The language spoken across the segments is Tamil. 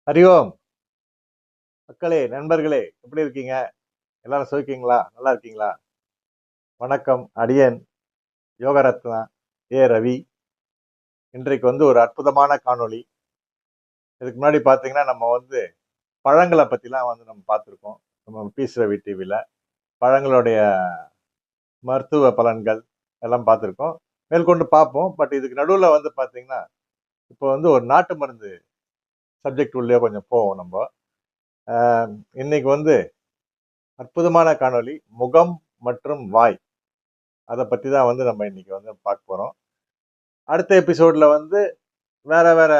ஹரி ஓம். மக்களே, நண்பர்களே, எப்படி இருக்கீங்க? எல்லாரும் சௌக்கியங்களா? நல்லா இருக்கீங்களா? வணக்கம். அடியேன் யோகரத்னா ரவி. இன்றைக்கு ஒரு அற்புதமான காணொளி. இதுக்கு முன்னாடி பார்த்தீங்கன்னா, நம்ம பழங்கள பத்திலாம் நம்ம பார்த்திருக்கோம். நம்ம பீஸ் ரவி டிவில. பழங்களுடைய மருத்துவ பலன்கள் எல்லாம் பார்த்திருக்கோம். மேற்கொண்டு பார்ப்போம். பட் இதுக்கு நடுவுல பார்த்தீங்கன்னா, இப்போ ஒரு நாட்டு மருந்து சப்ஜெக்ட் உள்ளயே கொஞ்சம் போவோம் நம்ப. அ இன்னைக்கு அற்புதமான காணொளி. முகம் மற்றும் வாய். அத பத்தி தான் நம்ம இன்னைக்கு பார்க்க போறோம். அடுத்த எபிசோட்ல வேற வேற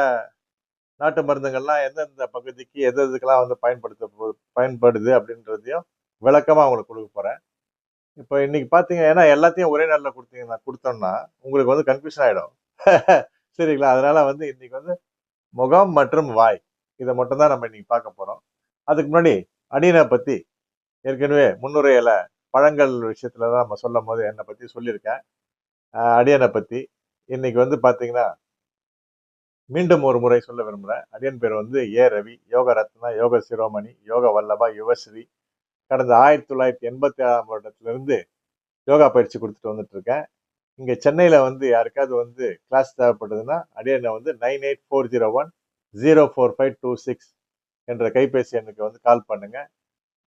நாட்டு மருந்துகள்லாம் எந்தெந்த பகுதிக்கு எது எதுக்கெல்லாம் பயன்படுது அப்படின்றதையும் விளக்கமா உங்களுக்கு கொடுக்க போறேன். இப்போ இன்னைக்கு பாத்தீங்க, ஏன்னா எல்லாத்தையும் ஒரே நாள்ல கொடுத்தோம்னா உங்களுக்கு கன்ஃபியூஷன் ஆயிடும். சரிங்களா? அதனால இன்னைக்கு முகம் மற்றும் வாய் இதை மட்டும் தான் நம்ம இன்னைக்கு பார்க்க போறோம். அதுக்கு முன்னாடி அடியனை பத்தி ஏற்கனவே முன்னுரையில பழங்கள் விஷயத்துல தான் நம்ம சொல்லும் போது என்னை பத்தி சொல்லியிருக்கேன். அடியனை பத்தி இன்னைக்கு பாத்தீங்கன்னா மீண்டும் ஒரு முறை சொல்ல விரும்புறேன். அடியன் பேர் ரவி. யோக ரத்னா, யோக சிரோமணி, யோக வல்லபா, யுவஸ்ரீ. கடந்த 1987ஆம் வருடத்திலிருந்து யோகா பயிற்சி கொடுத்துட்டு வந்துட்டு இருக்கேன். இங்க சென்னையில யாருக்காவது கிளாஸ் தேவைப்படுதுன்னா அடியனை 9840104526 என்ற கைபேசி எண்ணுக்கு கால் பண்ணுங்க.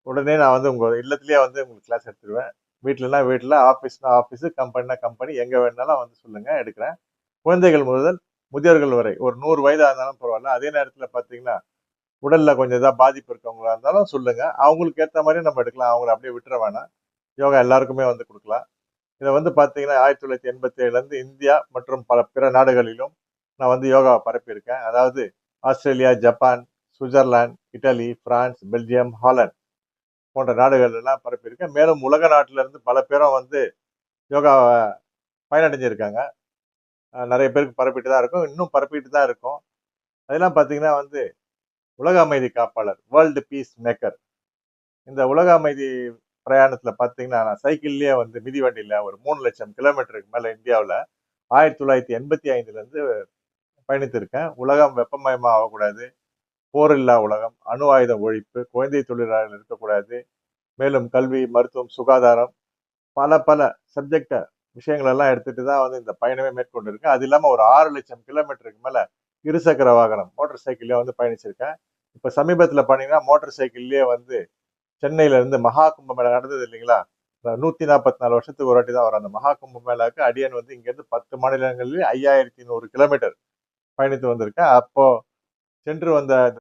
உடனே நான் உங்க இல்லத்திலேயே உங்களுக்கு கிளாஸ் எடுத்துருவேன். வீட்டுலனா வீட்டுல, ஆபீஸ்னா ஆபீஸ், கம்பெனினா கம்பெனி, எங்க வேணாலும் சொல்லுங்க, எடுக்கிறேன். குழந்தைகள் முதல் முதியோர்கள் வரை ஒரு 100 வயதா இருந்தாலும் பரவாயில்ல. அதே நேரத்துல பாத்தீங்கன்னா உடல்ல கொஞ்சம் ஏதாவது பாதிப்பு இருக்கவங்களா இருந்தாலும் சொல்லுங்க. அவங்களுக்கு ஏத்த மாதிரி நம்ம எடுக்கலாம். அவங்கள அப்படியே விட்டுற வேணாம். யோகா எல்லாருக்குமே கொடுக்கலாம். இதை பாத்தீங்கன்னா 1987ல இருந்து இந்தியா மற்றும் பல பிற நாடுகளிலும் நான் யோகா பரப்பியிருக்கேன். அதாவது Australia, Japan, Switzerland, Italy, France, Belgium, Holland போன்ற நாடுகள் எல்லாம் பரப்பியிருக்கேன். மேலும் உலக நாட்டில இருந்து பல பேரும் யோகா பயனடைஞ்சிருக்காங்க. நிறைய பேருக்கு பரப்பிட்டு தான் இருக்கும், இன்னும் பரப்பிட்டு தான் இருக்கும். அதெல்லாம் பாத்தீங்கன்னா உலக அமைதி காப்பாளர், வேர்ல்டு பீஸ் மேக்கர். இந்த உலக அமைதி பிரயாணத்துல பாத்தீங்கன்னா நான் சைக்கிள்லயே மிதிவண்டியில ஒரு 3 லட்சம் கிலோமீட்டருக்கு மேல இந்தியாவில் 1985ல இருந்து பயணித்திருக்கேன். உலகம் வெப்பமயமா ஆகக்கூடாது, போர் இல்லா உலகம், அணு ஆயுத ஒழிப்பு, குழந்தை தொழிலாளர்கள் இருக்கக்கூடாது, மேலும் கல்வி, மருத்துவம், சுகாதாரம், பல பல சப்ஜெக்ட விஷயங்கள் எல்லாம் எடுத்துட்டு தான் இந்த பயணமே மேற்கொண்டு இருக்கேன். அது இல்லாம ஒரு 6 லட்சம் கிலோமீட்டருக்கு மேல இருசக்கர வாகனம் மோட்டார் சைக்கிள்லயே பயணிச்சிருக்கேன். இப்ப சமீபத்துல பாத்தீங்கன்னா மோட்டார் சைக்கிள்லயே சென்னையில இருந்து மகா கும்பமேளா நடந்தது இல்லைங்களா? 144 வருஷத்துக்கு ஒரு வாட்டி தான் வரும் அந்த மகா கும்பமேளாவுக்கு. அடியன் இங்க இருந்து 10 மாநிலங்களில் 5100 கிலோமீட்டர் பயணித்து வந்திருக்கேன். அப்போ சென்று வந்த